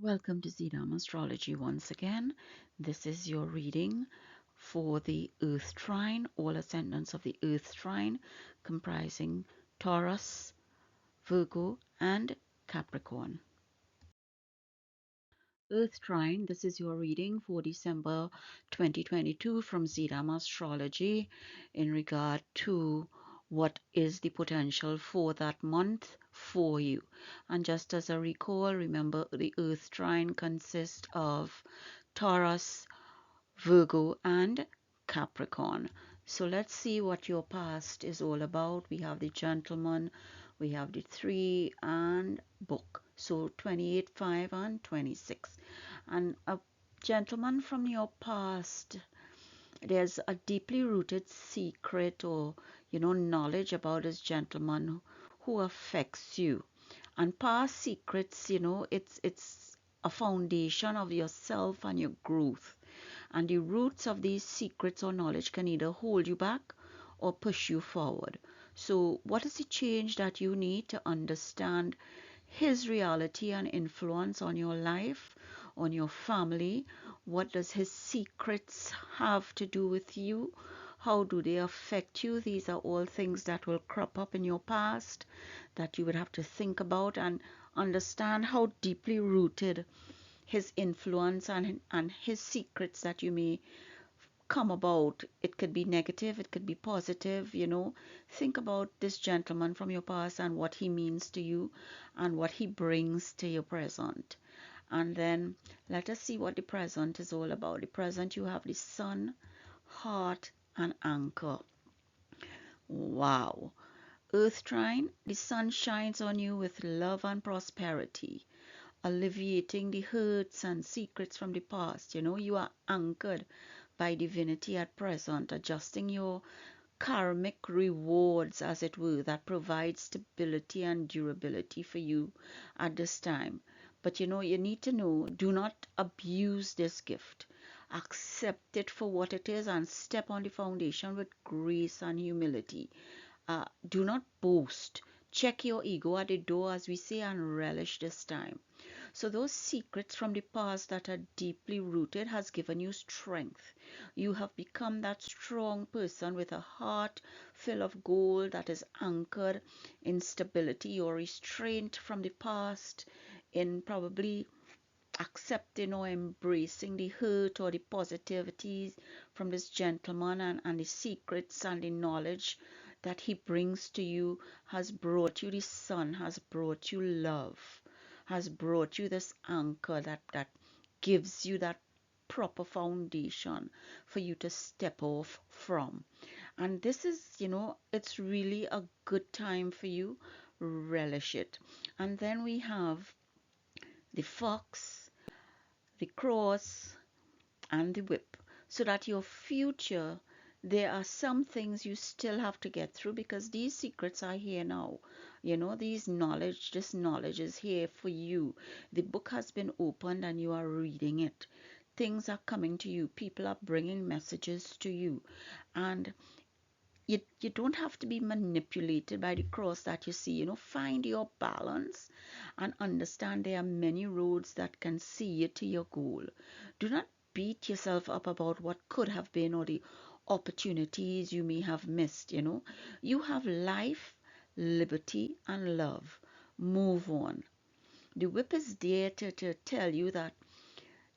Welcome to Zidam Astrology once again. This is your reading for the Earth Trine, all ascendants of the Earth Trine, comprising Taurus, Virgo, and Capricorn. Earth Trine, this is your reading for December 2022 from Zidam Astrology in regard to what is the potential for that month for you. And just as a recall, remember the Earth Trine consists of Taurus, Virgo, and Capricorn. So let's see what your past is all about. We have the gentleman, we have the three, and book. So 28, 5, and 26. And a gentleman from your past, there's a deeply rooted secret or, knowledge about this gentleman who affects you. And past secrets, it's a foundation of yourself and your growth. And the roots of these secrets or knowledge can either hold you back or push you forward. So, what is the change that you need to understand his reality and influence on your life, on your family? What does his secrets have to do with you? How do they affect you? These are all things that will crop up in your past that you would have to think about and understand how deeply rooted his influence and his secrets that you may come about. It could be negative, it could be positive. Think about this gentleman from your past and what he means to you and what he brings to your present. And then let us see what the present is all about. The present, you have the sun, heart, and anchor. Wow. Earth trine, the sun shines on you with love and prosperity, alleviating the hurts and secrets from the past. You are anchored by divinity at present, adjusting your karmic rewards, as it were, that provide stability and durability for you at this time. But you need to know, do not abuse this gift. Accept it for what it is and step on the foundation with grace and humility. Do not boast. Check your ego at the door, as we say, and relish this time. So those secrets from the past that are deeply rooted has given you strength. You have become that strong person with a heart full of gold that is anchored in stability or restraint from the past in probably accepting or embracing the hurt or the positivities from this gentleman, and the secrets and the knowledge that he brings to you has brought you the sun, has brought you love, has brought you this anchor that gives you that proper foundation for you to step off from. And this is, it's really a good time for you. Relish it. And then we have the fox, the cross, and the whip, so that your future, there are some things you still have to get through, because these secrets are here now. This knowledge is here for you. The book has been opened and you are reading it. Things are coming to you, people are bringing messages to you, and you don't have to be manipulated by the cross that you see. Find your balance and understand there are many roads that can see you to your goal. Do not beat yourself up about what could have been or the opportunities you may have missed. You have life, liberty, and love. Move on. The whip is there to tell you that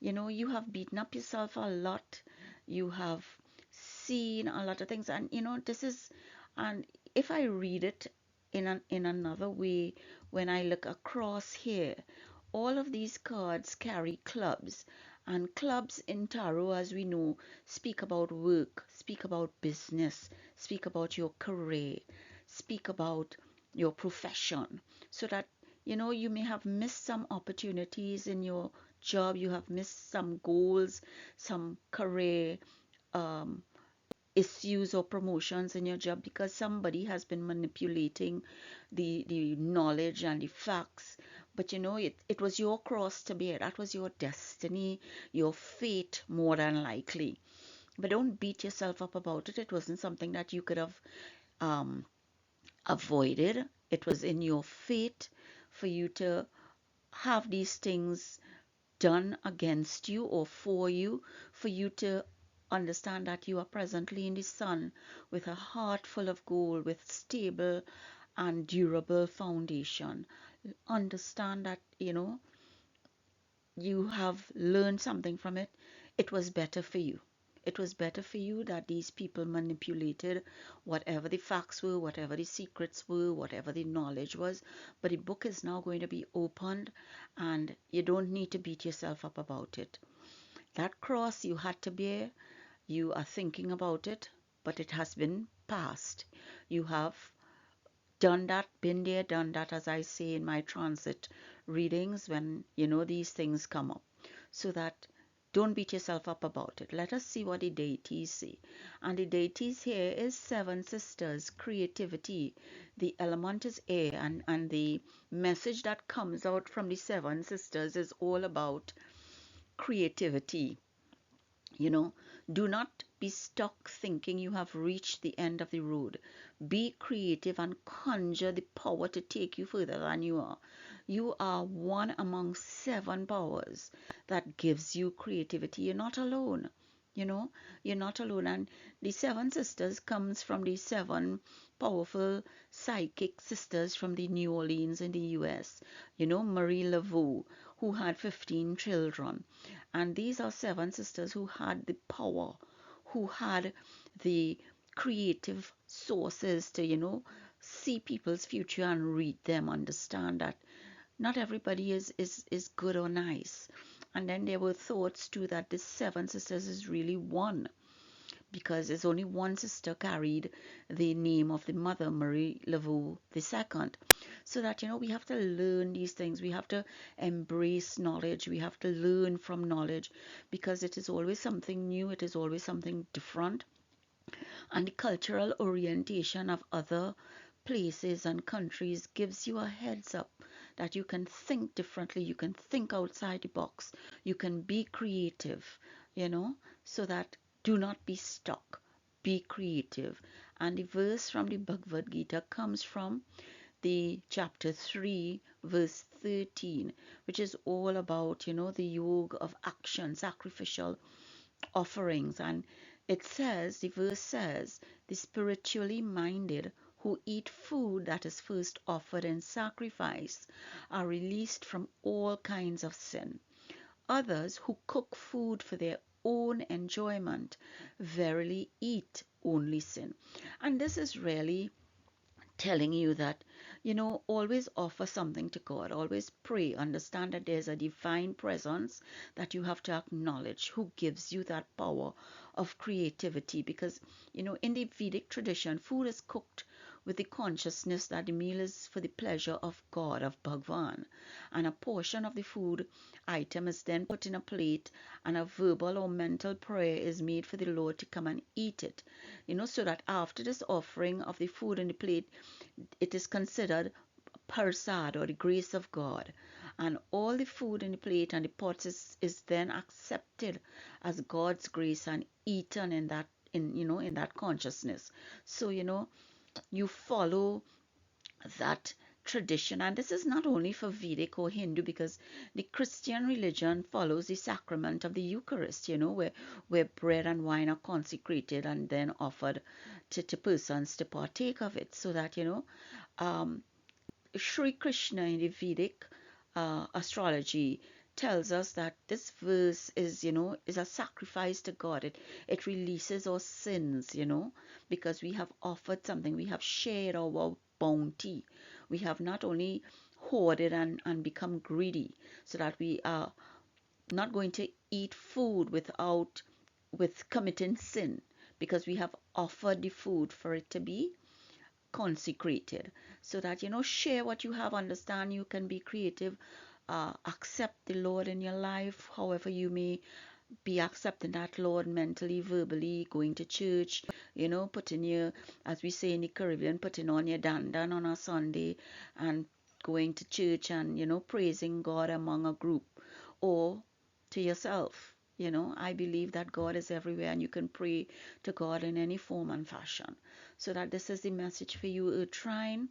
you have beaten up yourself a lot. You have seen a lot of things, and this is, and if I read it in another way, when I look across here, all of these cards carry clubs, and clubs in tarot, as we know, speak about work, speak about business, speak about your career, speak about your profession, so that you may have missed some opportunities in your job, you have missed some goals, some career um, issues or promotions in your job, because somebody has been manipulating the knowledge and the facts. But it was your cross to bear, that was your destiny, your fate, more than likely. But don't beat yourself up about it. It wasn't something that you could have um, avoided. It was in your fate for you to have these things done against you or for you to understand that you are presently in the sun with a heart full of gold, with stable and durable foundation. Understand that, you have learned something from it. It was better for you. It was better for you that these people manipulated whatever the facts were, whatever the secrets were, whatever the knowledge was. But the book is now going to be opened, and you don't need to beat yourself up about it. That cross you had to bear, you are thinking about it, but it has been passed. You have done that, been there, done that, as I say in my transit readings when these things come up. So that don't beat yourself up about it. Let us see what the deities say. And the deities here is seven sisters, creativity. The element is air, and the message that comes out from the seven sisters is all about creativity. You know, do not be stuck thinking you have reached the end of the road. Be creative and conjure the power to take you further than you are. You are one among seven powers that gives you creativity. You're not alone. You know, you're not alone. And the seven sisters comes from the seven powerful psychic sisters from the New Orleans in the US. Marie Laveau, who had 15 children. And these are seven sisters who had the power, who had the creative sources to, see people's future and read them, understand that not everybody is good or nice. And then there were thoughts too that the seven sisters is really one, because there's only one sister carried the name of the mother, Marie Laveau II. So that, we have to learn these things. We have to embrace knowledge. We have to learn from knowledge, because it is always something new. It is always something different. And the cultural orientation of other places and countries gives you a heads up that you can think differently, you can think outside the box, you can be creative, so that do not be stuck, be creative. And the verse from the Bhagavad Gita comes from the chapter 3 verse 13, which is all about the yoga of action, sacrificial offerings. And the verse says, the spiritually minded who eat food that is first offered in sacrifice are released from all kinds of sin. Others who cook food for their own enjoyment verily eat only sin. And this is really telling you that, always offer something to God, always pray, understand that there's a divine presence that you have to acknowledge, who gives you that power of creativity. Because, in the Vedic tradition, food is cooked with the consciousness that the meal is for the pleasure of God, of Bhagwan. And a portion of the food item is then put in a plate, and a verbal or mental prayer is made for the Lord to come and eat it. So that after this offering of the food in the plate, it is considered prasad, or the grace of God. And all the food in the plate and the pots is then accepted as God's grace and eaten in that consciousness. So, you follow that tradition. And this is not only for Vedic or Hindu, because the Christian religion follows the sacrament of the Eucharist, where bread and wine are consecrated and then offered to persons to partake of it. So that, um, Sri Krishna in the Vedic astrology tells us that this verse is a sacrifice to God. It releases our sins, because we have offered something, we have shared our bounty. We have not only hoarded and become greedy, so that we are not going to eat food with committing sin, because we have offered the food for it to be consecrated. So that, share what you have, understand you can be creative, accept the Lord in your life, however you may be accepting that Lord, mentally, verbally, going to church, putting your, as we say in the Caribbean, putting on your dandan on a Sunday and going to church and, praising God among a group, or to yourself. I believe that God is everywhere, and you can pray to God in any form and fashion. So that this is the message for you, Trine.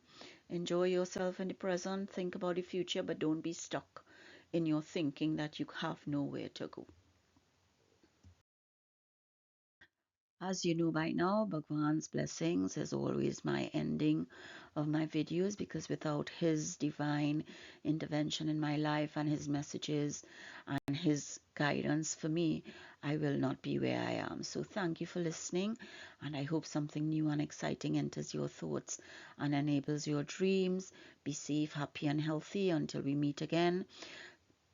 Enjoy yourself in the present, think about the future, but don't be stuck in your thinking that you have nowhere to go. As you know by now, Bhagwan's blessings is always my ending of my videos, because without his divine intervention in my life and his messages and his guidance for me, I will not be where I am. So thank you for listening, and I hope something new and exciting enters your thoughts and enables your dreams. Be safe, happy, and healthy until we meet again.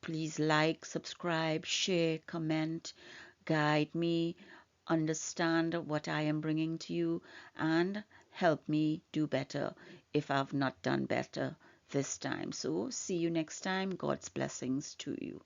Please like, subscribe, share, comment, guide me, understand what I am bringing to you, and help me do better if I've not done better this time. So, see you next time. God's blessings to you.